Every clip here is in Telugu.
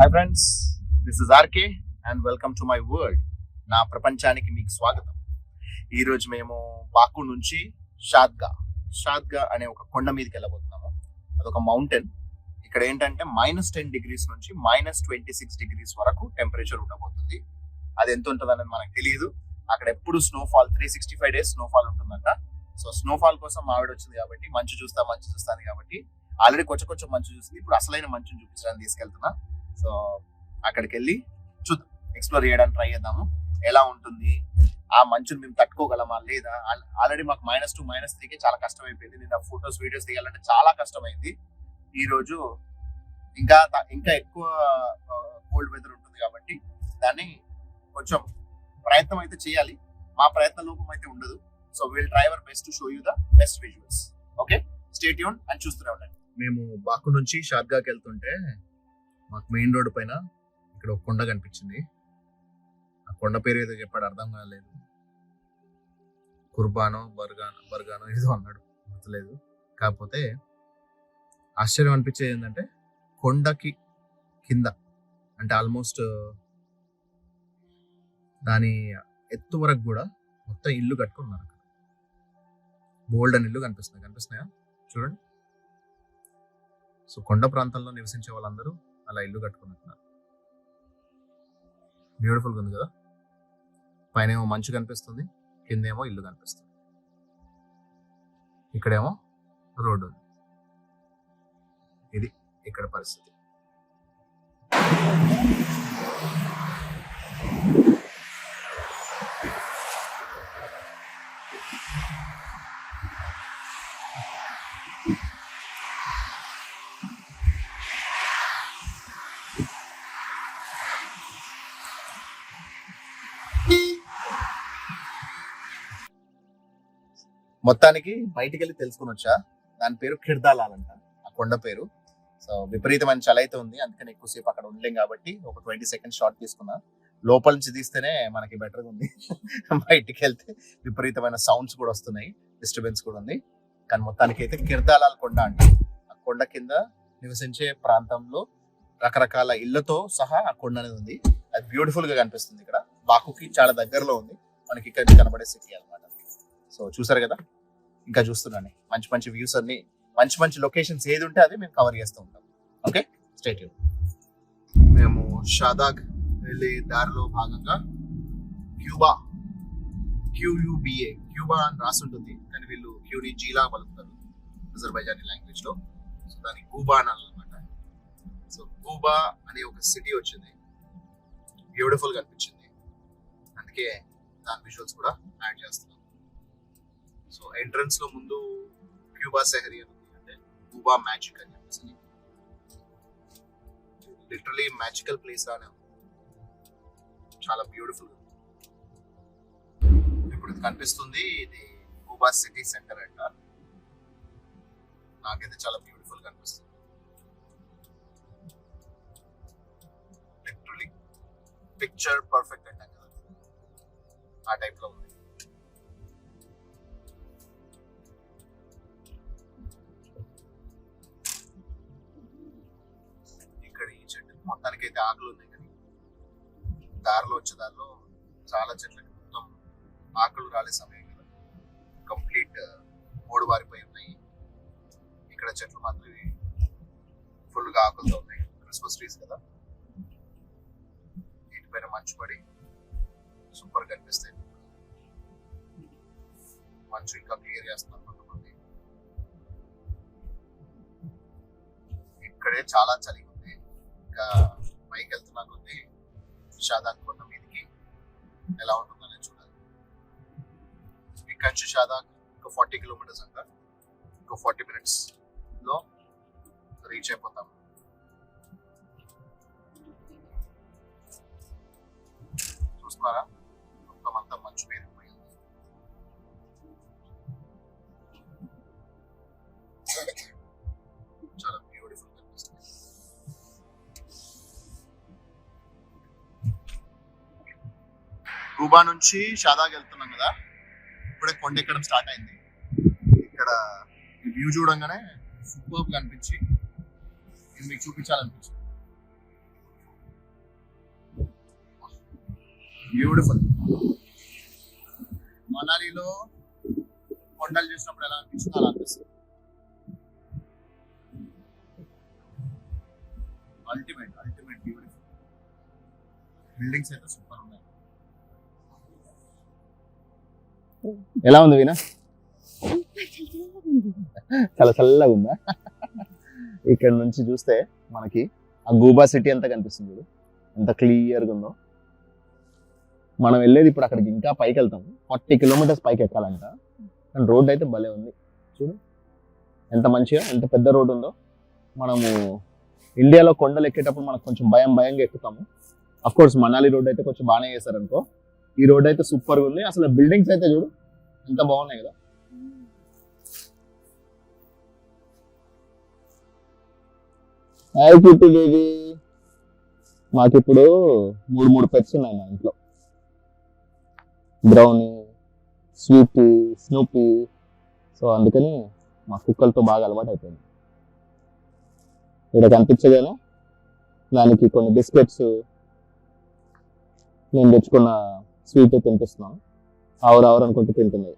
Hi friends, this is RK and welcome to my world. నా ప్రపంచానికి మీకు స్వాగతం. ఈరోజు మేము బాకు నుంచి షాద్గా అనే ఒక కొండ మీదకి వెళ్ళబోతున్నాము. అదొక మౌంటైన్. ఇక్కడ ఏంటంటే -10 నుంచి -26 వరకు టెంపరేచర్ ఉండబోతుంది. అది ఎంత ఉంటుంది అనేది మనకు తెలియదు. అక్కడ ఎప్పుడు స్నోఫాల్ 365 days స్నోఫాల్ ఉంటుందంట. సో స్నోఫాల్ కోసం ఆవిడ వచ్చింది కాబట్టి మంచు చూస్తాను కాబట్టి ఆల్రెడీ కొంచెం మంచు చూసింది. ఇప్పుడు అసలైన మంచుని చూపించడానికి తీసుకెళ్తున్నా. సో అక్కడికి వెళ్ళి చూద్దాం, ఎక్స్ప్లోర్ చేయడానికి ట్రై చేద్దాము. ఎలా ఉంటుంది, ఆ మంచుని మేము తట్టుకోగలమా లేదా. ఆల్రెడీ మాకు -2 -3కి చాలా కష్టం అయిపోయింది. నిన్న ఫొటోస్ వీడియోస్ తీయాలంటే చాలా కష్టమైంది. ఈ రోజు ఇంకా ఎక్కువ కోల్డ్ వెదర్ ఉంటుంది కాబట్టి దాన్ని కొంచెం ప్రయత్నం అయితే చేయాలి. మా ప్రయత్న లోపం అయితే ఉండదు. So will try our best to show you the best visuals. Okay, stay tune అని చూస్తూనే ఉండండి. మేము బాకు నుంచి షాద్గాకి వెళ్తుంటే మాకు మెయిన్ రోడ్ పైన ఇక్కడ ఒక కొండ కనిపించింది. ఆ కొండ పేరు ఏదో చెప్పాడు, అర్థం కాలేదు. కుర్బానో బర్గానో ఏదో అన్నాడు, గుర్తులేదు. కాకపోతే ఆశ్చర్యం అనిపించేది ఏంటంటే కొండకి కింద అంటే ఆల్మోస్ట్ దాని ఎత్తు వరకు కూడా మొత్తం ఇల్లు కట్టుకున్నారు. అక్కడ బోల్డ్ అని ఇల్లు కనిపిస్తున్నాయా చూడండి. సో కొండ ప్రాంతంలో నివసించే వాళ్ళందరూ అలా ఇల్లు కట్టుకున్నట్టున్నారు. బ్యూటిఫుల్గా ఉంది కదా. పైన ఏమో మంచు కనిపిస్తుంది, కిందేమో ఇల్లు కనిపిస్తుంది. ఇక్కడేమో రోడ్డు ఉంది. ఇది ఇక్కడ పరిస్థితి. మొత్తానికి బయటికి వెళ్ళి తెలుసుకుని వచ్చా. దాని పేరు కిర్దాలాల్ అంట, ఆ కొండ పేరు. సో విపరీతమైన చలి అయితే ఉంది, అందుకని ఎక్కువసేపు అక్కడ ఉండలేం కాబట్టి ఒక 20 seconds షాట్ తీసుకున్నా. లోపల నుంచి తీస్తేనే మనకి బెటర్గా ఉంది. బయటికి వెళ్తే విపరీతమైన సౌండ్స్ కూడా వస్తున్నాయి, డిస్టర్బెన్స్ కూడా ఉంది. కానీ మొత్తానికి అయితే కిర్దాలాల్ కొండ అంటే ఆ కొండ కింద నివసించే ప్రాంతంలో రకరకాల ఇళ్లతో సహా ఆ కొండ అనేది ఉంది. అది బ్యూటిఫుల్ గా కనిపిస్తుంది. ఇక్కడ బాకుకి చాలా దగ్గరలో ఉంది మనకి, ఇక్కడ కనబడే సిటీ అనమాట. సో చూసారు కదా, ఇంకా చూస్తున్నాను మంచి వ్యూస్ అన్ని, మంచి లొకేషన్స్ ఏది ఉంటే అది మేము కవర్ చేస్తూ ఉంటాం. Okay, stay tune. మేము షాదాగ్ వెళ్ళే దారిలో భాగంగా క్యూబా అని రాసి ఉంటుంది, కానీ వీళ్ళు క్యూని జీలా పలుకుతారు అజర్బైజానీ లాంగ్వేజ్ లో. సో దానికి గూబా అనాలన్నమాట. సో గూబా అనే ఒక సిటీ వచ్చింది, బ్యూటిఫుల్ గా అనిపించింది. అందుకే దాని విజువల్స్ కూడా యాడ్ చేస్తున్నాం. సో ఎంట్రన్స్ లో ముందు క్యూబా సెహరీ అని ఉంది, అంటే క్యూబా మ్యాజిక్ అని చెప్పేసి. లిటరలీ మ్యాజికల్ ప్లేస్ లానే ఉంది, చాలా బ్యూటిఫుల్. ఇప్పుడు ఇది కనిపిస్తుంది, ఇది క్యూబా సిటీ సెంటర్ అంట. నాకైతే చాలా బ్యూటిఫుల్ కనిపిస్తుంది. లిటరలీ పిక్చర్ పర్ఫెక్ట్ అంటాం కదా, ఆ టైప్ లో ఉంది. మొత్తానికి అయితే ఆకులు ఉన్నాయి, కానీ దారిలో చాలా చెట్లకి మొత్తం ఆకులు రాలే సమయం కదా, కంప్లీట్ మూడు వారిపోయి ఉన్నాయి. ఇక్కడ చెట్లు మాత్రం ఫుల్ గా ఆకులతో ఉన్నాయి. క్రిస్మస్ ట్రీస్ కదా, వీటిపైన మంచు పడి సూపర్ కనిపిస్తాయి. మంచు ఇంకా క్లియర్ చేస్తున్నారు కొంతమంది. ఇక్కడే చాలా చలి. ఇంకా పైకి వెళ్తున్నా కొద్ది షాదాగ్ కొండ మీదకి ఎలా ఉంటుందని చూడాలి. ఇక్కడ నుంచి షాదాగ్ ఒక 40 kilometers అంట. ఇంకో 40 minutes లో రీచ్ అయిపోతాం. చూస్తున్నారా, మొత్తం అంతా మంచు పేరుకుపోయింది. చాలా బ్యూటిఫుల్ కనిపిస్తుంది. క్యూబా నుంచి షాదాగ్ వెళ్తున్నాం కదా, ఇప్పుడే కొండ ఎక్కడం స్టార్ట్ అయింది. ఇక్కడ వ్యూ చూడంగానే సూపర్ గా అనిపించి నేను మీకు చూపించాలనిపించింది. బ్యూటిఫుల్. మనాలిలో కొండలు చూసినప్పుడు ఎలా అనిపిస్తుంది అలా అనిపిస్తుంది. Ultimate beautiful. బిల్డింగ్స్ అయితే సూపర్ ఉన్నాయి. ఎలా ఉంది వీణా? చాలా చల్లగా ఉందా? ఇక్కడ నుంచి చూస్తే మనకి ఆ గూబా సిటీ అంతా కనిపిస్తుంది చూడు, ఎంత క్లియర్గా ఉందో. మనం వెళ్ళేది ఇప్పుడు అక్కడికి ఇంకా పైకి వెళ్తాం, 40 కిలోమీటర్స్ పైకి ఎక్కాలంట. కానీ రోడ్ అయితే భలే ఉంది చూడు, ఎంత మంచిగా, ఎంత పెద్ద రోడ్ ఉందో. మనము ఇండియాలో కొండలు ఎక్కేటప్పుడు మనకు కొంచెం భయంగా ఎక్కుతాము. అఫ్ కోర్స్ మనాలి రోడ్ అయితే కొంచెం బాగానే చేశారనుకో, ఈ రోడ్ అయితే సూపర్గా ఉంది. అసలు బిల్డింగ్స్ అయితే చూడు ఎంత బాగున్నాయి కదా. Hi kitty baby. మాకు ఇప్పుడు మూడు పెట్స్ ఉన్నాయి మా ఇంట్లో, బ్రౌనీ, స్వీటీ, స్నూపీ. సో అందుకని మా కుక్కలతో బాగా అలవాటు అయిపోయింది. ఇక్కడ కనిపించగానే దానికి కొన్ని బిస్కెట్స్, నేను తెచ్చుకున్న స్వీట్ తినిపిస్తున్నాను. ఆవరు అనుకుంటూ తింటున్నది.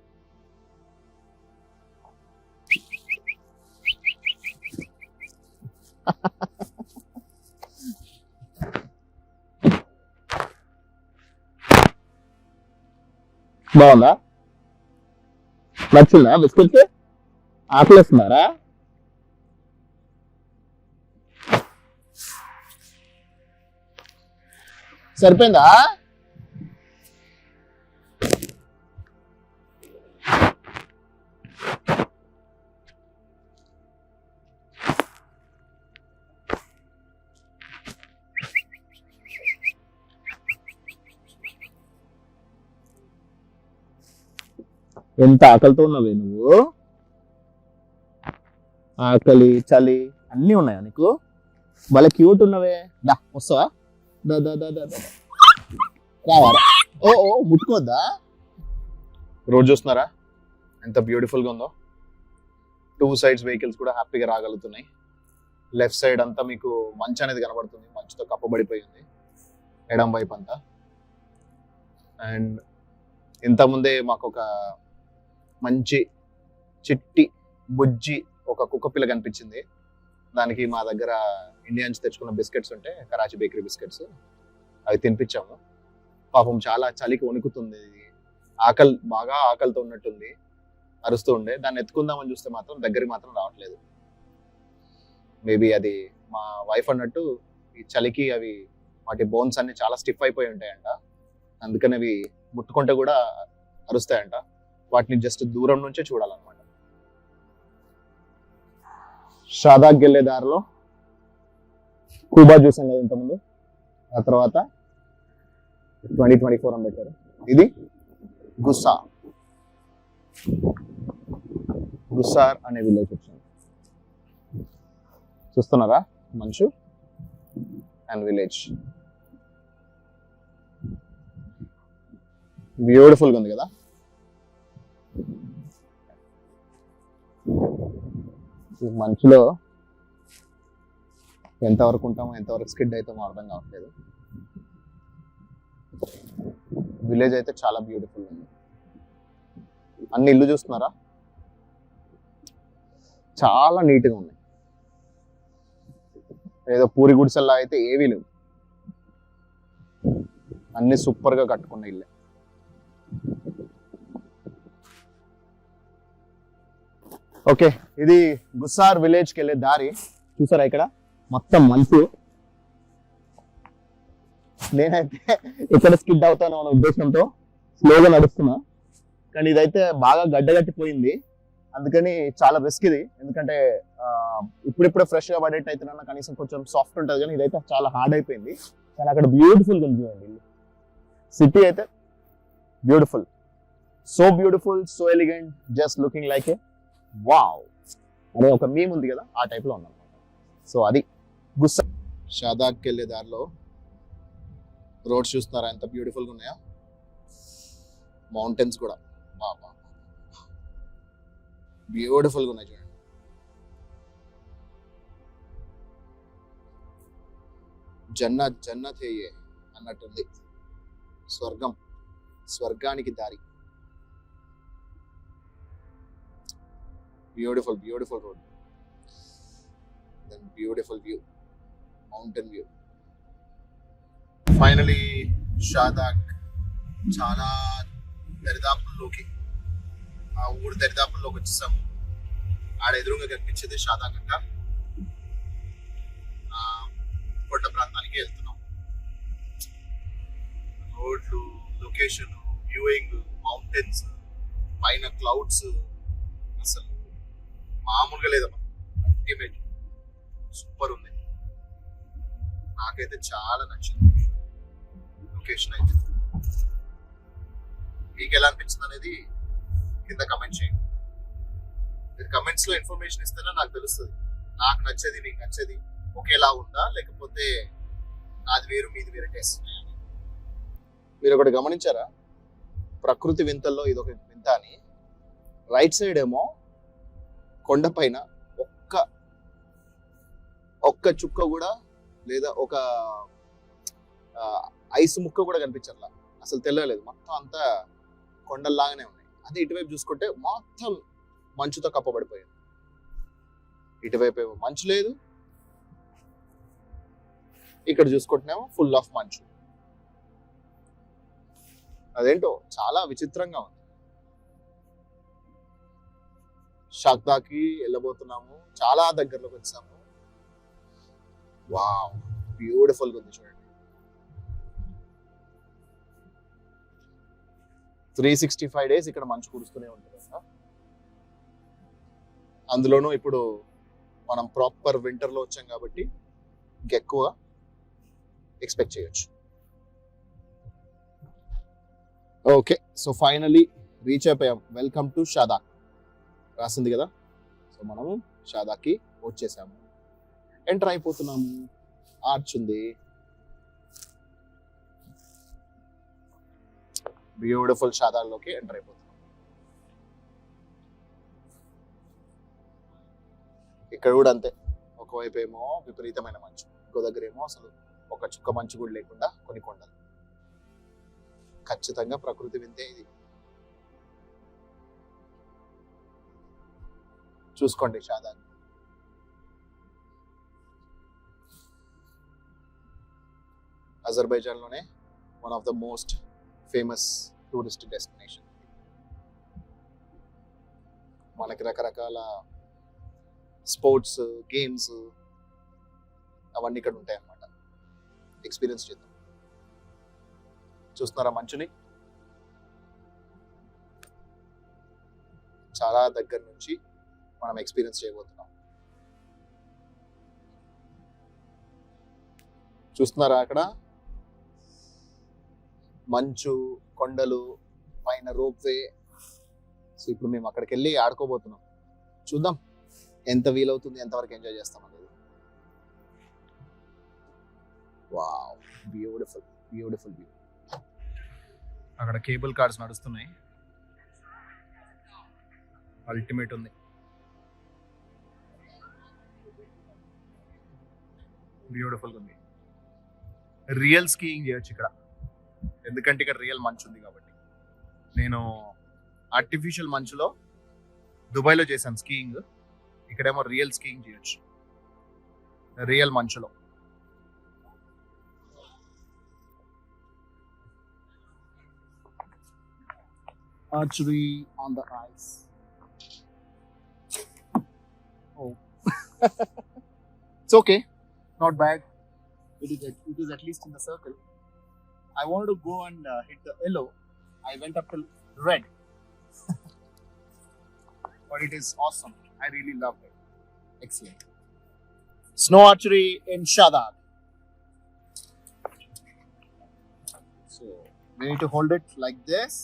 బాగుందా? నచ్చిందా బిస్కెట్? ఆకలిస్తున్నారా? సరిపోయిందా? ఎంత ఆకలితో ఉన్నావే నువ్వు? ఆకలి, చలి అన్నీ ఉన్నాయా నీకు? భలే క్యూట్ ఉన్నవే. దా వస్తావా? రావాలా? ఓ ముట్టుకోద్దా? రోడ్ చూస్తున్నారా ఎంత బ్యూటిఫుల్గా ఉందో. 2 sides వెహికల్స్ కూడా హ్యాపీగా రాగలుగుతున్నాయి. లెఫ్ట్ సైడ్ అంతా మీకు మంచు అనేది కనబడుతుంది, మంచుతో కప్పబడిపోయింది ఎడం వైపు అంతా. అండ్ ఇంతకుముందే మాకు ఒక మంచి చిట్టి బుజ్జి ఒక కుక్క పిల్ల కనిపించింది. దానికి మా దగ్గర ఇండియా నుంచి తెచ్చుకున్న బిస్కెట్స్ ఉంటే, కరాచీ బేకరీ బిస్కెట్స్, అవి తినిపించాము. పాపం చాలా చలికి వణుకుతుంది, బాగా ఆకలితో ఉన్నట్టుంది, అరుస్తూ ఉండే. దాన్ని ఎత్తుకుందామని చూస్తే మాత్రం దగ్గరికి మాత్రం రావట్లేదు. మేబీ అది మా వైఫ్ అన్నట్టు ఈ చలికి అవి వాటి బోన్స్ అన్ని చాలా స్టిఫ్ అయిపోయి ఉంటాయంట, అందుకని అవి ముట్టుకుంటే కూడా అరుస్తాయంట. వాటిని జస్ట్ దూరం నుంచే చూడాలన్నమాట. షాదాకి వెళ్ళే దారిలో కూబా చూసాం కదా ఇంతకుముందు, ఆ తర్వాత 2024 అని పెట్టారు. ఇది గుస్సార్ అనే విలేజ్ వచ్చింది. చూస్తున్నారా మంచు అండ్ విలేజ్ బ్యూటిఫుల్గా ఉంది కదా. ఈ మంచులో ఎంతవరకు ఉంటామో ఎంతవరకు స్కిడ్ అవుతామో అర్థం కావట్లేదు. విలేజ్ అయితే చాలా బ్యూటిఫుల్ ఉంది. అన్ని ఇల్లు చూస్తున్నారా, చాలా నీట్గా ఉన్నాయి. ఏదో పూరి గుడిసెల్లా అయితే ఏవీ లేవు, అన్ని సూపర్గా కట్టుకున్న ఇల్లే. ఓకే, ఇది గుస్సార్ విలేజ్కి వెళ్ళే దారి. చూసారా ఇక్కడ మొత్తం మంచు. నేనైతే ఇక్కడ స్కిడ్ అవుతాను అనే ఉద్దేశంతో స్లోగా నడుస్తున్నా, కానీ ఇదైతే బాగా గడ్డగట్టిపోయింది, అందుకని చాలా రిస్క్ ఇది. ఎందుకంటే ఇప్పుడిప్పుడే ఫ్రెష్గా పడేట్ అవుతున్నా, కనీసం కొంచెం సాఫ్ట్ ఉంటుంది, కానీ ఇదైతే చాలా హార్డ్ అయిపోయింది. కానీ అక్కడ బ్యూటిఫుల్గా ఉంది సిటీ అయితే, beautiful, so beautiful, so elegant, just looking like ఏ వావ్ అనే ఒక మీమ్ ఉంది కదా, ఆ టైప్లో ఉందన్నమాట. సో అది గుస్సా. షాదాకి వెళ్ళే దారిలో రోడ్స్ చూస్తున్నారా ఎంత బ్యూటిఫుల్గా ఉన్నాయా, మౌంటైన్స్ కూడా బాబా బ్యూటిఫుల్గా ఉన్నాయి చూడండి. జన్నత్ జన్నత్ హే అన్నట్టుంది. స్వర్గానికి దారి. Beautiful road, then beautiful view, mountain view. Finally Shahdag చాలా దరిదాపుల్లోకి, ఆ ఊరు దరిదాపుల్లోకి వచ్చేసాము. ఆడ ఎదురుగా కనిపించేది షాదాక్ అంట. కొండ ప్రాంతానికి వెళ్తున్నాం. రోడ్లు, లొకేషన్, వ్యూయింగ్, మౌంటైన్స్, పైన క్లౌడ్స్, అసలు మామూలుగా లేదమ్మా. అల్టిమేట్, సూపర్ ఉంది. నాకైతే చాలా నచ్చింది లొకేషన్ అయితే. మీకు ఎలా అనిపించింది అనేది కింద కమెంట్ చేయండి. మీరు కమెంట్స్ లో ఇన్ఫర్మేషన్ ఇస్తేనే నాకు తెలుస్తుంది నాకు నచ్చేది మీకు నచ్చేది ఒకేలా ఉందా, లేకపోతే నాది వేరు మీది వేరే టేస్ట్ ఉన్నాయని. మీరు ఒకటి గమనించారా, ప్రకృతి వింతల్లో ఇదొక వింత అని. రైట్ సైడ్ ఏమో కొండపైన ఒక్క చుక్క కూడా, లేదా ఒక ఐస్ ముక్క కూడా కనిపించట్లా, అసలు తెలియలేదు. మొత్తం అంతా కొండల్లాగానే ఉన్నాయి. అదే ఇటువైపు చూసుకుంటే మొత్తం మంచుతో కప్పబడిపోయింది. ఇటువైపు ఏమో మంచు లేదు, ఇక్కడ చూసుకుంటున్నామో ఫుల్ ఆఫ్ మంచు. అదేంటో చాలా విచిత్రంగా ఉంది. షాక్దాకి వెళ్ళబోతున్నాము, చాలా దగ్గరలోకి వచ్చాము. వావ్, బ్యూటిఫుల్ గా ఉంది చూడండి. 365 days ఇక్కడ మంచు కురుస్తూనే ఉంటుంది కదా. అందులోనూ ఇప్పుడు మనం ప్రాపర్ వింటర్ లో వచ్చాం కాబట్టి ఇంకెక్కువ ఎక్స్పెక్ట్ చేయొచ్చు. ఓకే, సో ఫైనలీ రీచ్ అయిపోయాం. వెల్కమ్ టు షాదాక్ రాసింది కదా. సో మనము షాదాక్కి వచ్చేసాము, ఎంటర్ అయిపోతున్నాము. ఆర్చ్ ఉంది, బ్యూటిఫుల్ షాదాక్లోకి ఎంటర్ అయిపోతున్నాం. ఇక్కడ కూడా అంతే, ఒకవైపు ఏమో విపరీతమైన మంచు, ఇంకో దగ్గర ఏమో అసలు ఒక చుక్క మంచు కూడా లేకుండా కొన్ని కొండలు. ఖచ్చితంగా ప్రకృతి వింతే ఇది. చూసుకోండి షాదాక్. అజర్బైజాన్ లోనే one of the most famous tourist destination. మనకి రకరకాల స్పోర్ట్స్, గేమ్స్ అవన్నీ ఇక్కడ ఉంటాయి అన్నమాట. ఎక్స్పీరియన్స్ చేద్దాం. చూస్తున్నారా మంచుని? చాలా దగ్గర నుంచి మనం ఎక్స్పీరియన్స్ చేయబోతున్నాం. చూస్తున్నారా అక్కడ మంచు, కొండలు, పైన రోప్వే. సో ఇప్పుడు మేము అక్కడికి వెళ్ళి ఆడుకోబోతున్నాం. చూద్దాం ఎంత వీలవుతుంది, ఎంతవరకు ఎంజాయ్ చేస్తాం అనేది. Wow, beautiful beautiful view. అక్కడ కేబుల్ కార్స్ నడుస్తున్నాయి. అల్టిమేట్ ఉంది, బ్యూటిఫుల్ ఉంది. రియల్ స్కీయింగ్ చేయొచ్చు ఇక్కడ, ఎందుకంటే ఇక్కడ రియల్ మంచు ఉంది కాబట్టి. నేను ఆర్టిఫిషియల్ మంచులో దుబాయ్లో చేశాను స్కీయింగ్. ఇక్కడేమో రియల్ స్కీయింగ్ చేయొచ్చు రియల్ మంచులో. Archery on the ice. Oh, it's okay, not bad. It is at least in the circle. I wanted to go and hit the yellow. I went up till red. But it is awesome. I really loved it. Excellent. Snow archery in Shadad. So we need to hold it like this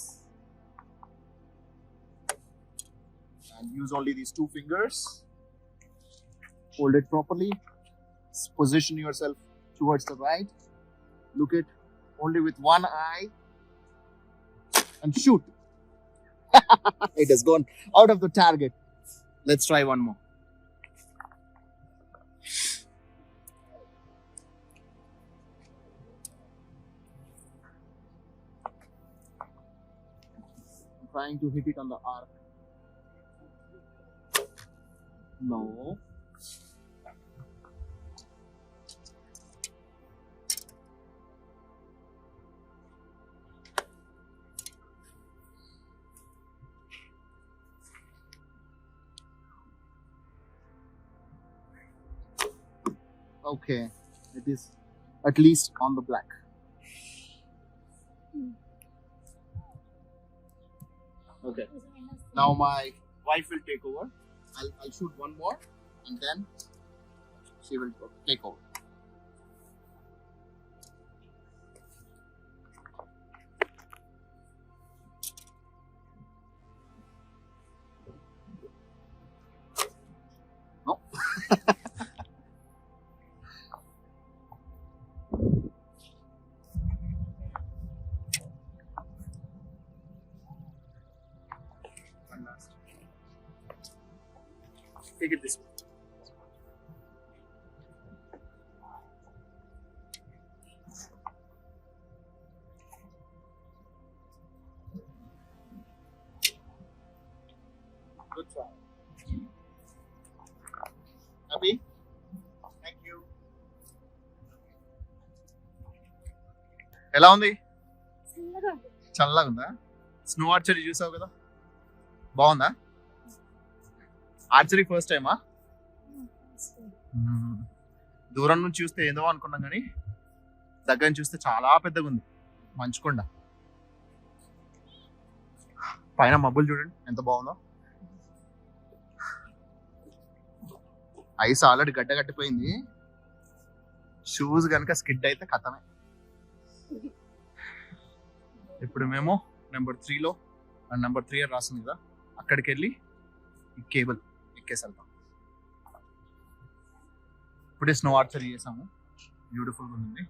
and use only these two fingers. Hold it properly. Position yourself towards the right. Look it only with one eye and shoot. It has gone out of the target. Let's try one more. trying to hit it on the arc. No. Okay, it is at least on the black. Okay, now my wife will take over. I'll shoot one more and then she will take over. No. One last. Take it this way. Good try. Happy? Thank you. ఎలా ఉంది? చల్లగా ఉందా? స్నో ఆర్చరీ చూసావు కదా, బాగుందా? ఆర్చరీ ఫస్ట్ టైమా? దూరం నుంచి చూస్తే ఏదో అనుకున్నాం కానీ దగ్గర నుంచి చూస్తే చాలా పెద్దగా ఉంది. మంచుకొండ పైన మబ్బులు చూడండి ఎంత బాగుందో. ఐస్ ఆల్రెడీ గడ్డ కట్టిపోయింది. షూస్ కనుక స్కిడ్ అయితే కథమే. ఇప్పుడు మేము నెంబర్ 3లో నెంబర్ 3 అని రాస్తుంది కదా, అక్కడికి వెళ్ళి ఈ కేబుల్ ఎక్కేసి వెళ్తాం. ఇప్పుడే స్నో ఆర్చరీ చేసాము, బ్యూటిఫుల్గా ఉంది.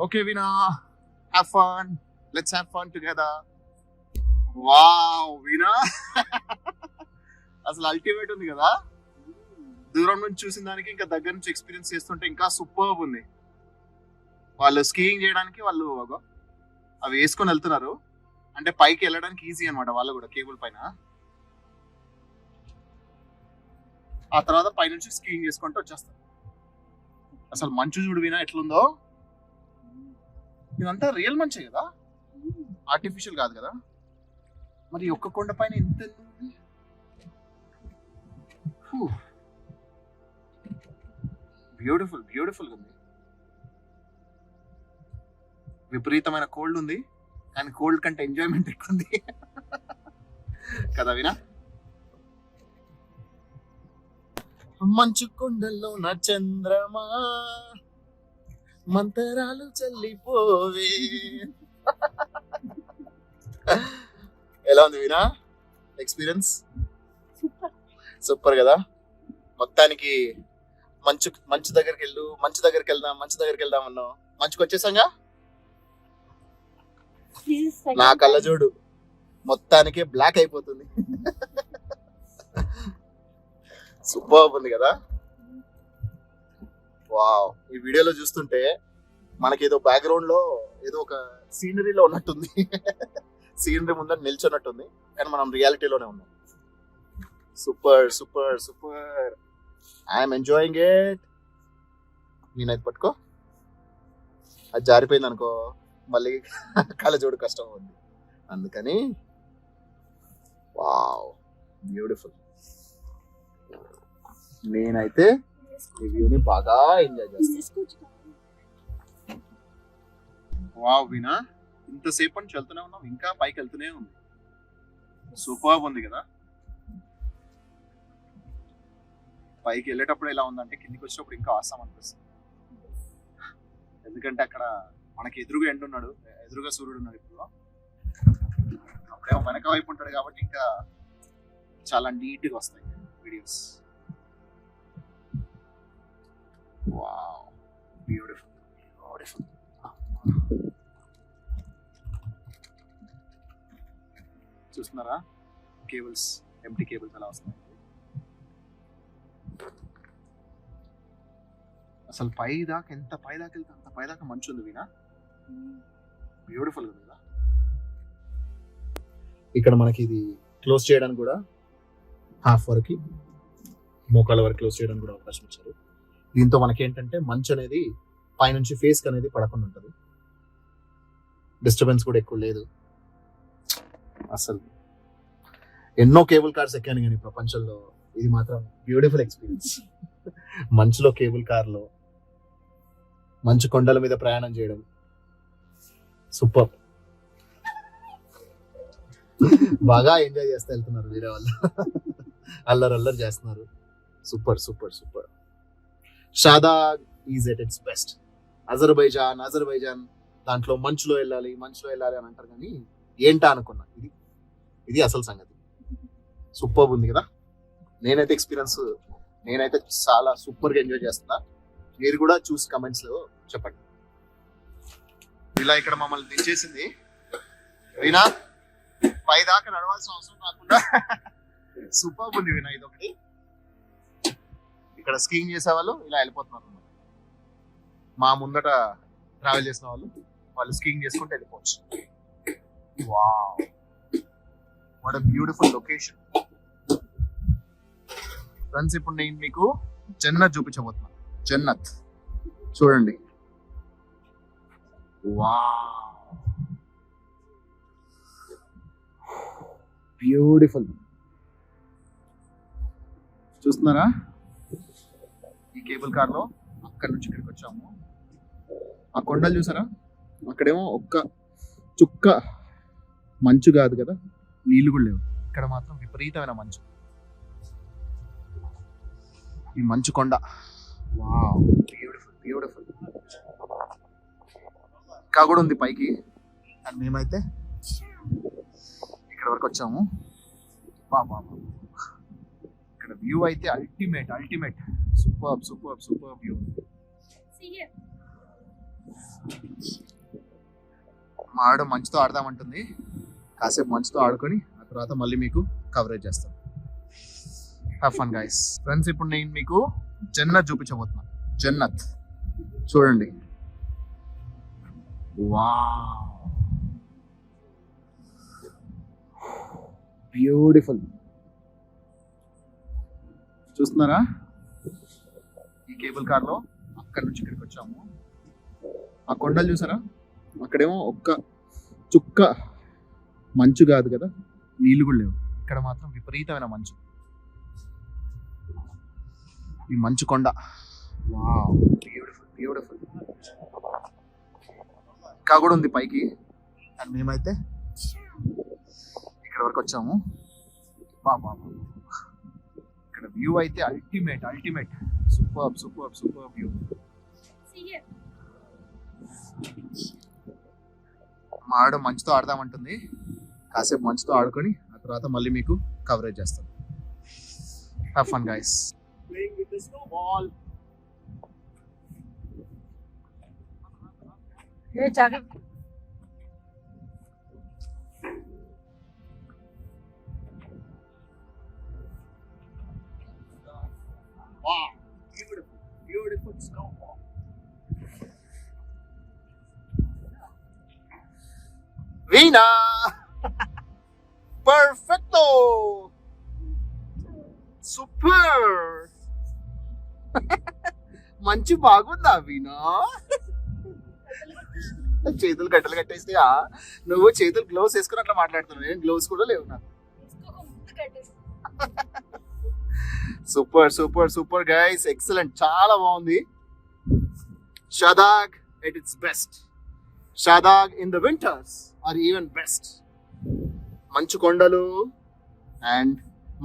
Okay Veena, have fun, let's have fun together. Wow Veena, అసలు అల్టిమేట్ ఉంది కదా. దూరం నుంచి చూసిన దానికి ఇంకా దగ్గర నుంచి ఎక్స్పీరియన్స్ చేస్తుంటే ఇంకా సూపర్ ఉంది. వాళ్ళు స్కీయింగ్ చేయడానికి వాళ్ళు అవి వేసుకొని వెళ్తున్నారు, అంటే పైకి వెళ్ళడానికి ఈజీ అనమాట వాళ్ళు కూడా కేబుల్ పైన. ఆ తర్వాత పైనుంచి స్కీయింగ్ చేసుకుంటూ వచ్చేస్తారు. అసలు మంచు చూడు వినా ఎట్లుందో. ఇదంతా రియల్ మంచే కదా, ఆర్టిఫిషియల్ కాదు కదా. మరి ఒక్క కొండ పైన ఎంత ఉంది. బ్యూటిఫుల్ బ్యూటిఫుల్ ఉంది. విపరీతమైన కోల్డ్ ఉంది, కానీ కోల్డ్ కంటే ఎంజాయ్మెంట్ ఎక్కువ ఉంది కదా వినా. మంచు కొండల్లో నా చంద్రమా మంతరాలు చల్లిపోవే. ఎలా ఉంది వీణా ఎక్స్పీరియన్స్? సూపర్ కదా. మొత్తానికి మంచు దగ్గరికి వెళ్దాం అన్నావు. మంచుకు వచ్చేసాంగా. నా కళ్ళ చూడు మొత్తానికి బ్లాక్ అయిపోతుంది. సూపర్ ఉంది కదా. వావ్, ఈ వీడియోలో చూస్తుంటే మనకి ఏదో బ్యాక్గ్రౌండ్ లో ఏదో ఒక సీనరీలో ఉన్నట్టుంది. సీనరీ ముందర నిల్చున్నట్టుంది, కానీ మనం రియాలిటీలోనే ఉన్నాం. Super super super, I'm enjoying it. నేనైతే పట్టుకో, అది జారిపోయింది అనుకో మళ్ళీ కళ్ళజోడు కష్టం ఉంది. అందుకని వావ్ బ్యూటిఫుల్. నేనైతే ఈ వ్యూని బాగా ఎంజాయ్ చేస్తాను. వావ్ వీణా, ఇంతసేపు నుంచి వెళ్తూనే ఉన్నాం, ఇంకా పైకి వెళ్తూనే ఉంది. సూపర్ ఉంది కదా. పైకి వెళ్ళేటప్పుడు ఎలా ఉందంటే కిందికి వచ్చినప్పుడు ఇంకా ఆసం అనిపిస్తుంది. ఎందుకంటే అక్కడ మనకి ఎదురుగా ఎండ ఉన్నాడు, ఎదురుగా సూర్యుడు ఉన్నాడు. ఇప్పుడు అప్పుడేమో వెనక వైపు ఉంటాడు కాబట్టి ఇంకా చాలా నీట్గా వస్తాయి వీడియోస్. Wow beautiful beautiful. చూస్తున్నారా కేబుల్స్, ఎంటీ కేబుల్స్ ఎలా వస్తున్నాయి. అసలు పై దాకా ఎంత పై దాకా వెళ్తే అంత పై దాకా మంచు ఉంది వీణా. బ్యూటిఫుల్ ఉంది కదా. ఇక్కడ మనకి ఇది క్లోజ్ చేయడానికి కూడా హాఫ్ వరకు, మోకాల వరకు క్లోజ్ చేయడానికి కూడా అవకాశం ఇచ్చారు. దీంతో మనకి ఏంటంటే మంచు అనేది పైనుంచి ఫేస్ అనేది పడకుండా ఉంటుంది. డిస్టర్బెన్స్ కూడా ఎక్కువ లేదు. అసలు ఎన్నో కేబుల్ కార్స్ ఎక్కాను కానీ ప్రపంచంలో ఇది మాత్రం బ్యూటిఫుల్ ఎక్స్పీరియన్స్. మంచులో కేబుల్ కార్లో మంచు కొండల మీద ప్రయాణం చేయడం సూపర్. బాగా ఎంజాయ్ చేస్తూ వెళ్తున్నారు వేరే వాళ్ళు, అల్లరి చేస్తున్నారు. Super super super. Shahdag is at its best. Azerbaijan దాంట్లో మంచులో వెళ్ళాలి అని అంటారు కానీ ఏంటా అనుకున్నా, ఇది అసలు సంగతి. సూపర్ ఉంది కదా. నేనైతే చాలా సూపర్ గా ఎంజాయ్ చేస్తున్నా. మీరు కూడా చూసి కమెంట్స్ లో చెప్పండి. ఇలా ఇక్కడ మమ్మల్ని దించేసింది వినా, పై దాకా నడవాల్సిన అవసరం రాకుండా సూపర్ ఉంది వినా. ఇదొకటి. ఇక్కడ స్కీయింగ్ చేసే వాళ్ళు ఇలా వెళ్ళిపోతున్నారు. మా ముందట ట్రావెల్ చేసిన వాళ్ళు స్కీయింగ్ చేసుకుంటూ వెళ్ళిపోవచ్చు. Wow, what a beautiful location friends. ఇప్పుడు నేను మీకు జన్నత్ చూపించబోతున్నాను. జన్నత్ చూడండి. Wow, beautiful. చూస్తున్నారా ఈ కేబుల్ కార్ లో అక్కడి నుంచి ఇక్కడికి వచ్చాము. ఆ కొండలు చూసారా, అక్కడేమో ఒక్క చుక్క మంచు కాదు కదా, నీళ్లు కూడా లేవు. ఇక్కడ మాత్రం విపరీతమైన మంచు. ఈ మంచు కొండ, వావ్, బ్యూటిఫుల్ బ్యూటిఫుల్. ఇంకా కూడా ఉంది పైకి. అండ్ మేమైతే ఇక్కడ వరకు వచ్చాము. ఇక్కడ వ్యూ అయితే అల్టిమేట్. Super view. మా ఆవిడ మంచుతో ఆడదామంటుంది. కాసేపు మంచుతో ఆడుకొని ఆ తర్వాత మళ్ళీ మీకు కవరేజ్ చేస్తాను. Have fun guys. ఫ్రెండ్స్, ఇప్పుడు నేను మీకు జన్నత్ చూపించబోతున్నాను. జన్నత్ చూడండి. Wow, beautiful. చూస్తున్నారా ఈ కేబుల్ కార్ లో అక్కడి నుంచి ఇక్కడికి వచ్చాము. ఆ కొండలు చూసారా, అక్కడేమో ఒక్క చుక్క మంచు కాదు కదా, నీళ్లు కూడా లేవు. ఇక్కడ మాత్రం విపరీతమైన మంచు. ఈ మంచు కొండ, వావ్, బ్యూటిఫుల్. ఇంకా కూడా ఉంది పైకి. అండ్ మేమైతే ఇక్కడ వరకు వచ్చాము. ఇక్కడ వ్యూ అయితే అల్టిమేట్. Super view. మా ఆవిడ మంచుతో ఆడదామంటుంది. కాసేపు మంచుతో ఆడుకొని ఆ తర్వాత మళ్ళీ మీకు కవరేజ్ చేస్తాను. Have fun guys. Playing with the snowball. Hey, Chaka. Wow, beautiful snowball. Veena, perfecto, super. మంచి బాగుందా వీణా? చేతులు గట్టలు కట్టేస్తే నువ్వు చేతులు గ్లోవ్స్ వేసుకుని అట్లా మాట్లాడుతున్నావు. నేను గ్లోవ్స్ కూడా లేవు నాకు. సూపర్ గైస్, ఎక్సలెంట్, చాలా బాగుంది. Shahdag at its best. Shahdag in the winters are even best. మంచు కొండలు అండ్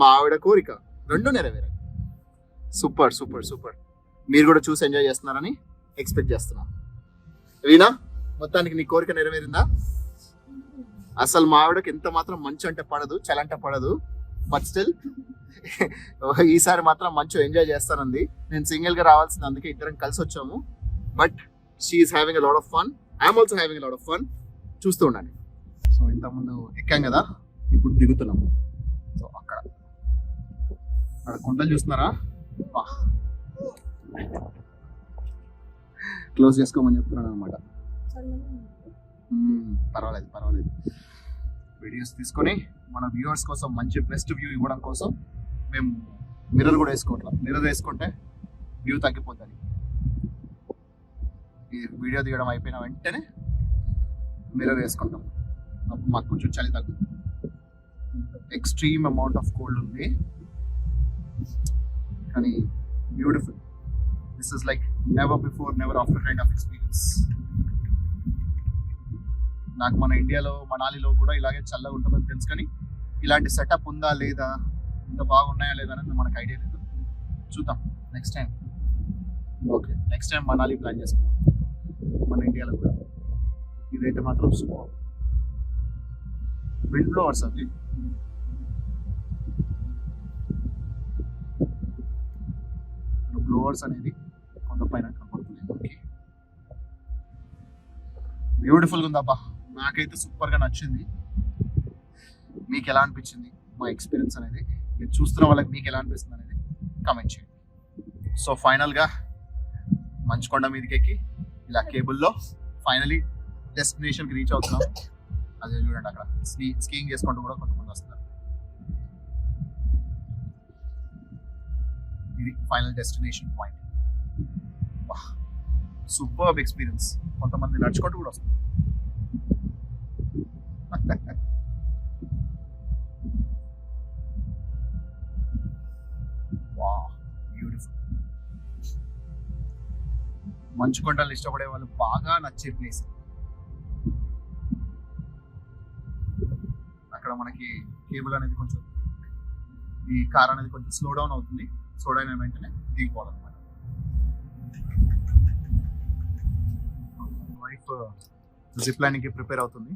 మా ఆవిడ కోరిక రెండు నెరవేరాయి. సూపర్. మీరు కూడా చూసి ఎంజాయ్ చేస్తున్నారని ఎక్స్పెక్ట్ చేస్తున్నా. వీణా, మొత్తానికి నీ కోరిక నెరవేరిందా? అసలు మా ఆవిడకి ఎంత మాత్రం మంచు అంటే పడదు, చలంటే పడదు. బట్ స్టిల్ ఈసారి మాత్రం మంచు ఎంజాయ్ చేస్తానంది. నేను సింగిల్ గా రావాల్సింది, అందుకే ఇద్దరం కలిసి వచ్చాము. But she's having a lot of fun. I'm also having a lot of fun. చూస్తూ ఉండండి. సో ఇంతకుముందు ఎక్కాం కదా, ఇప్పుడు దిగుతున్నాము. సో అక్కడ కొండలు చూస్తున్నారా? క్లోజ్ చేసుకోమని చెప్తున్నాను అనమాట. పర్వాలేదు. వీడియోస్ తీసుకొని మన వ్యూవర్స్ కోసం మంచి బెస్ట్ వ్యూ ఇవ్వడం కోసం మేము మిర్రర్ కూడా వేసుకోవట్లేదు. మిర్రర్ వేసుకుంటే వ్యూ తగ్గిపోతుంది. ఈ వీడియో తీయడం అయిపోయిన వెంటనే మిర్రర్ వేసుకుంటాం. అప్పుడు మాకు కొంచెం చలి తగ్గుతుంది. ఎక్స్ట్రీమ్ అమౌంట్ ఆఫ్ కోల్డ్ ఉంది, కానీ beautiful. This is like never before never after kind of experience. నాకు మన ఇండియాలో మనాలిలో కూడా ఇలాగే చల్లగా ఉంటుందని తెలుసు, కానీ ఇలాంటి సెటప్ ఉందా లేదా, ఇంత బాగున్నాయా లేదా అనేది మనకు ఐడియా లేదు. చూద్దాం next time. Okay, next time Manali plan చేసుకుందాం మన ఇండియాలో కూడా. ఇదైతే మాత్రం సూపర్. విండ్ బ్లోవర్స్ అవి. బ్లోవర్స్ అనేది కొండ పైన కనపడుతుంది మనకి. బ్యూటిఫుల్గా ఉందబ్బా, నాకైతే సూపర్గా నచ్చింది. మీకు ఎలా అనిపించింది మా ఎక్స్పీరియన్స్ అనేది? మీరు చూస్తున్న వాళ్ళకి మీకు ఎలా అనిపిస్తుంది అనేది కామెంట్ చేయండి. సో ఫైనల్గా మంచుకొండ మీదకి ఎక్కి ఇలా కేబుల్లో ఫైనలీ డెస్టినేషన్కి రీచ్ అవుతున్నాం. అదే చూడండి, అక్కడ స్కీయింగ్ చేసుకుంటూ కూడా కొంతమంది వస్తున్నారు. ఇది final destination point. Superb experience. కొంతమంది నడుచుకుంటూ కూడా వస్తున్నారు. బ్యూటిఫుల్. మంచుకొండలు ఇష్టపడే వాళ్ళు బాగా నచ్చే ప్లేస్. అక్కడ మనకి కేబుల్ అనేది కొంచెం, ఈ కార్ అనేది కొంచెం స్లో డౌన్ అవుతుంది. స్లో డౌన్ అయిన వెంటనే దిగిపోవాలన్నమాట. వైఫ్ జిప్ లైన్కి ప్రిపేర్ అవుతుంది.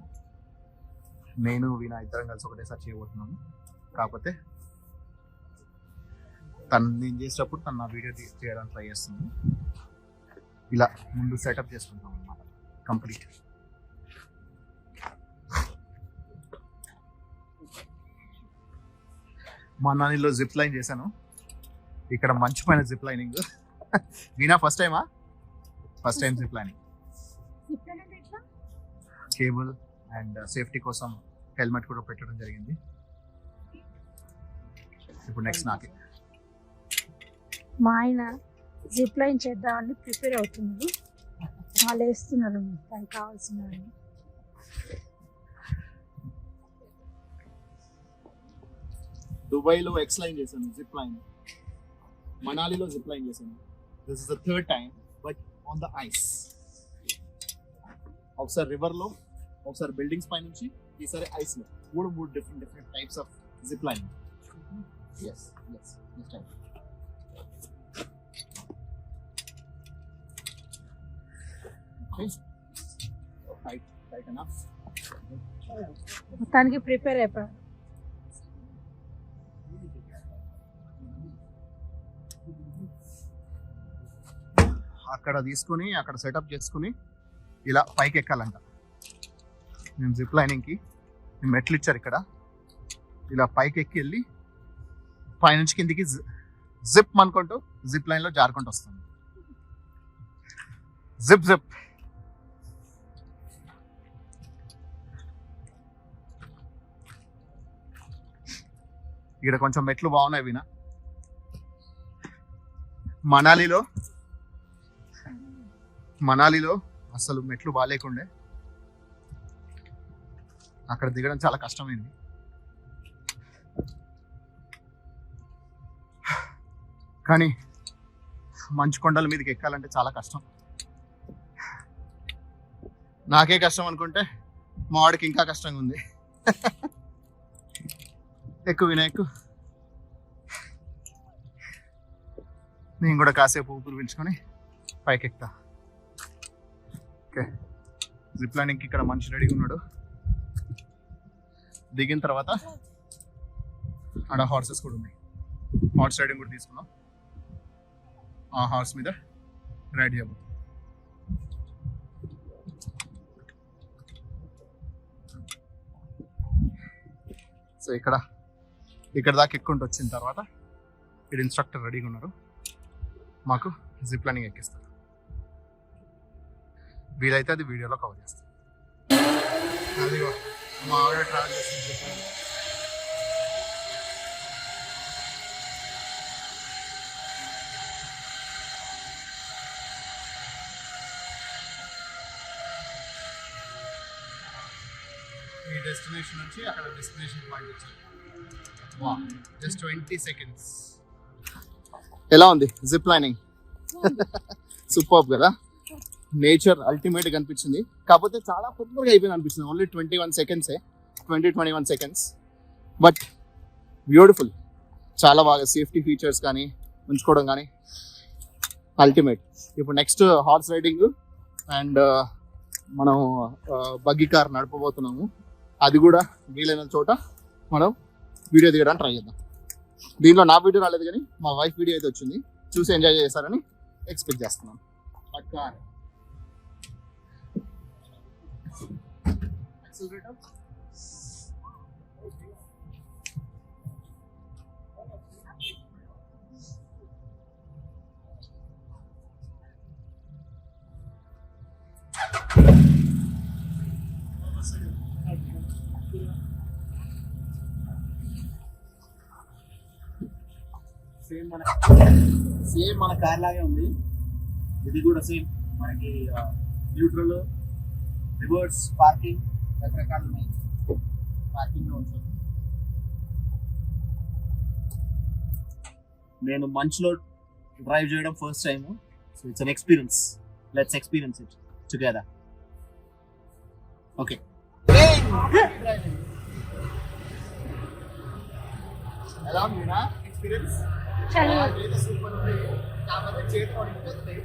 నేను వీణ ఇద్దరం కలిసి ఒకటేసారి చేయబోతున్నాము. కాకపోతే నేను చేసేటప్పుడు తను నా వీడియో చేయడానికి ట్రై చేస్తుంది. ఇలా ముందు సెటప్ చేసుకుంటాం అన్నమాట కంప్లీట్. మనాలిలో జిప్ లైన్ చేశాను. ఇక్కడ మంచి పైన జిప్ లైనింగ్. వీణా ఫస్ట్ టైమా? First time zip lining. Cable and safety కోసం హెల్మెట్ కూడా పెట్టడం జరిగింది. ఇప్పుడు నెక్స్ట్ నాకే. మా ఆయన జిప్ లైన్ చేద్దామని ప్రిపేర్ అవుతున్నారు. వాళ్ళు వేస్తున్నారు దానికి కావాల్సినవి. దుబాయ్లో ఎక్స్ లైన్ చేశాను, జిప్ లైన్. మనాలిలో జిప్ లైన్ చేశాను. This is the third time, but on the ice. ఒకసారి రివర్లో, ఒకసారి బిల్డింగ్స్ పై నుంచి, ఈసారి ఐస్ లో. మూడు different types of zip line. yes next time. Okay, tight enough. మొత్తానికి ప్రిపేర్ అయిపోయారు. అక్కడ తీసుకుని అక్కడ సెటప్ చేసుకుని ఇలా పైకి ఎక్కాలంట. నేను జిప్ లైనింగ్కి మెట్లు ఇచ్చారు ఇక్కడ. ఇలా పైకి ఎక్కి వెళ్ళి పైనుంచి కిందికి జిప్ అనుకుంటూ జిప్ లైన్లో జారుకుంటూ వస్తుంది. Zip zip. ఇక్కడ కొంచెం మెట్లు బాగున్నాయి వినా. మనాలిలో అసలు మెట్లు బాగాలేకుండే. అక్కడ దిగడం చాలా కష్టమైంది. కానీ మంచు కొండల మీదకి ఎక్కాలంటే చాలా కష్టం. నాకే కష్టం అనుకుంటే మా వాడికి ఇంకా కష్టంగా ఉంది. ఎక్కువ వినాయకు. నేను కూడా కాసేపు ఊపిరి పీల్చుకొని పైకి ఎక్కుతా. ఓకే, జిప్ లైనింగ్కి ఇక్కడ మనిషి రెడీగా ఉన్నాడు. దిగిన తర్వాత ఆడ హార్సెస్ కూడా ఉన్నాయి. హార్స్ రైడింగ్ కూడా తీసుకున్నాం. ఆ హార్స్ మీద రైడ్ చేయబోతున్నాం. సో ఇక్కడ దాకా ఎక్కుంటూ వచ్చిన తర్వాత ఇక్కడ ఇన్స్ట్రక్టర్ రెడీగా ఉన్నారు. మాకు జిప్ లైనింగ్ ఎక్కిస్తారు. వీలైతే అది వీడియోలో కవర్ చేస్తాను. అదిగో మా ఆవిడ ట్రావెల్ చేస్తుంది. ఈ డెస్టినేషన్ నుంచి అక్కడ డెస్టినేషన్ పాయింట్ వచ్చారు. Just 20 seconds. ఎలా ఉంది జిప్ లైనింగ్? సూపర్ కదా, నేచర్ అల్టిమేట్ గా అనిపించింది. కాకపోతే చాలా తొందరగా అయిపోయింది అనిపించింది. Only 21 seconds, 21 seconds, but beautiful. చాలా బాగా సేఫ్టీ ఫీచర్స్ కానీ ఉంచుకోవడం కానీ అల్టిమేట్. ఇప్పుడు నెక్స్ట్ హార్స్ రైడింగ్ అండ్ మనం బగ్గీ కార్ నడపబోతున్నాము. అది కూడా వీలైన చోట మనం వీడియో దిగడానికి ట్రై చేద్దాం. దీనిలో నా వీడియో రాలేదు కానీ మా వైఫ్ వీడియో అయితే వచ్చింది. చూసి ఎంజాయ్ చేస్తారని ఎక్స్పెక్ట్ చేస్తున్నాను. సేమ్ మన కార్ లాగే ఉంది. ఇది కూడా సేమ్ మనకి న్యూట్రల్, రివర్స్, పార్కింగ్ రకరకాలు ఉన్నాయి. పార్కింగ్ లో ఉంటుంది. నేను మంచులో డ్రైవ్ చేయడం first time. So it's an experience. Let's experience it together. Okay, ఎలా ఉంది నా ఎక్స్పీరియన్స్? సూపర్ ఉంది. కాకపోతే చేతిలో ఉంటుంది.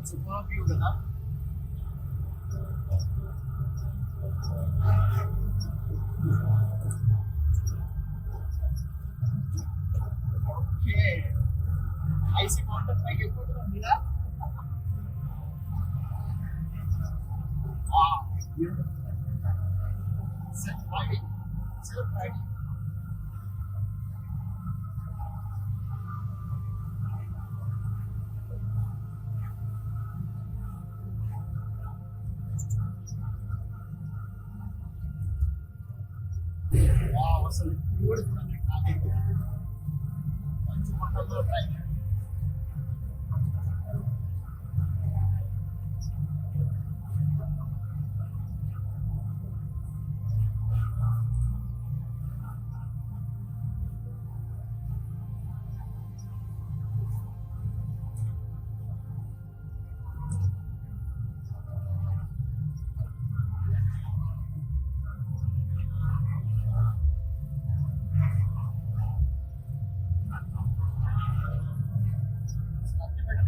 సూపర్ వ్యూ కదా. ఓకే, ఐసీ మౌంటైన్ పైకి వెళ్ళిపోతున్నాం మీద. అసలు మంచి పంటల్లో డ్రైవ్.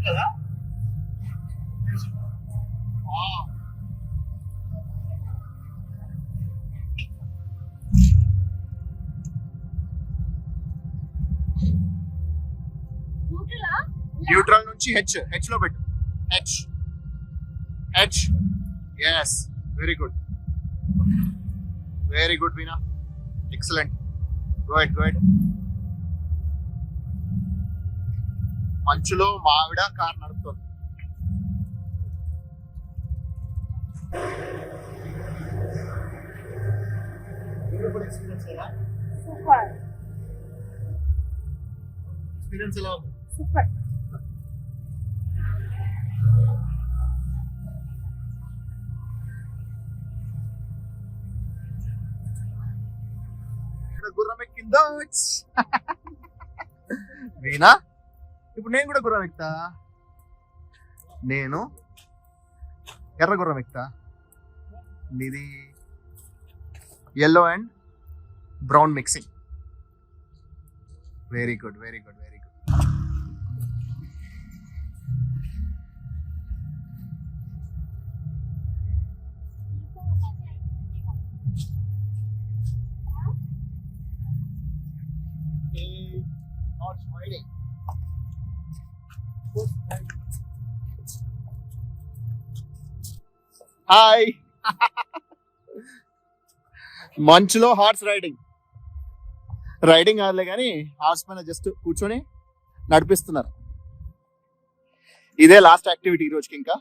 కదా. న్యూట్రల్ నుంచి హెచ్ లో పెట్టు. హెచ్ ఎస్, వెరీ గుడ్ వీణా, ఎక్సలెంట్, గుడ్. మంచులో మావిడ కార్ నడుపుతుంది. ఎక్స్పీరియన్స్ ఎలా ఉంది? సూపర్. గుర్రం ఎక్కిందో వీణా. ఇప్పుడు నేను కూడా గుర్రం ఎక్కుతా. నేను ఎర్ర గుర్రం ఎక్కుతా. నీది yellow and brown mixing. Very good. Horse riding. Hi. మంచులో హార్స్ రైడింగ్ కాదులే కానీ హార్స్ పైన జస్ట్ కూర్చొని నడిపిస్తున్నారు. ఇదే లాస్ట్ యాక్టివిటీ ఈ రోజుకి. ఇంకా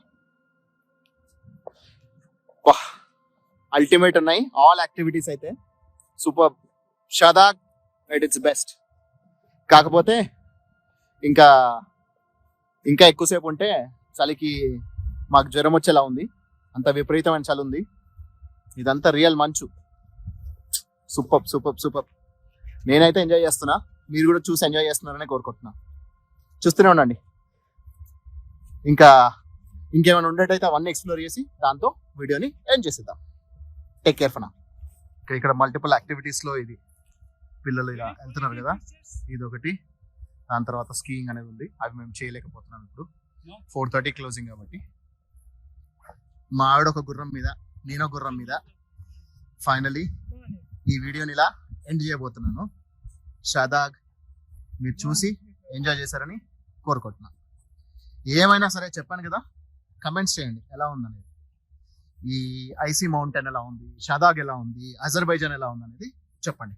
అల్టిమేట్ ఉన్నాయి ఆల్ యాక్టివిటీస్ అయితే. Super. Shahdag at its best. కాకపోతే ఇంకా ఎక్కువసేపు ఉంటే చలికి మాకు జ్వరం వచ్చేలా ఉంది. అంత విపరీతమైన చలి ఉంది. ఇదంతా రియల్ మంచు. సూపర్. నేనైతే ఎంజాయ్ చేస్తున్నా, మీరు కూడా చూసి ఎంజాయ్ చేస్తున్నారని కోరుకుంటున్నా. చూస్తూనే ఉండండి. ఇంకేమైనా ఉండేటైతే అవన్నీ ఎక్స్ప్లోర్ చేసి దాంతో వీడియోని ఎండ్ చేసేద్దాం. Take care for now. ఇక్కడ మల్టిపుల్ యాక్టివిటీస్ లో ఇది పిల్లలు ఇలా వెళ్తున్నారు కదా, ఇది ఒకటి. దాని తర్వాత స్కీయింగ్ అనేది ఉంది. అవి మేము చేయలేకపోతున్నాం ఇప్పుడు. 4:30 క్లోజింగ్ కాబట్టి. మా ఆవిడ ఒక గుర్రం మీద, నేను ఒక గుర్రం మీద ఫైనలీ ఈ వీడియోని ఇలా ఎండ్ చేయబోతున్నాను. షాదాగ్ మీరు చూసి ఎంజాయ్ చేశారని కోరుకుంటున్నాను. ఏమైనా సరే చెప్పాను కదా, కమెంట్స్ చేయండి ఎలా ఉందనేది. ఈ ఐసీ మౌంటైన్ ఎలా ఉంది, షాదాగ్ ఎలా ఉంది, అజర్బైజాన్ ఎలా ఉంది అనేది చెప్పండి.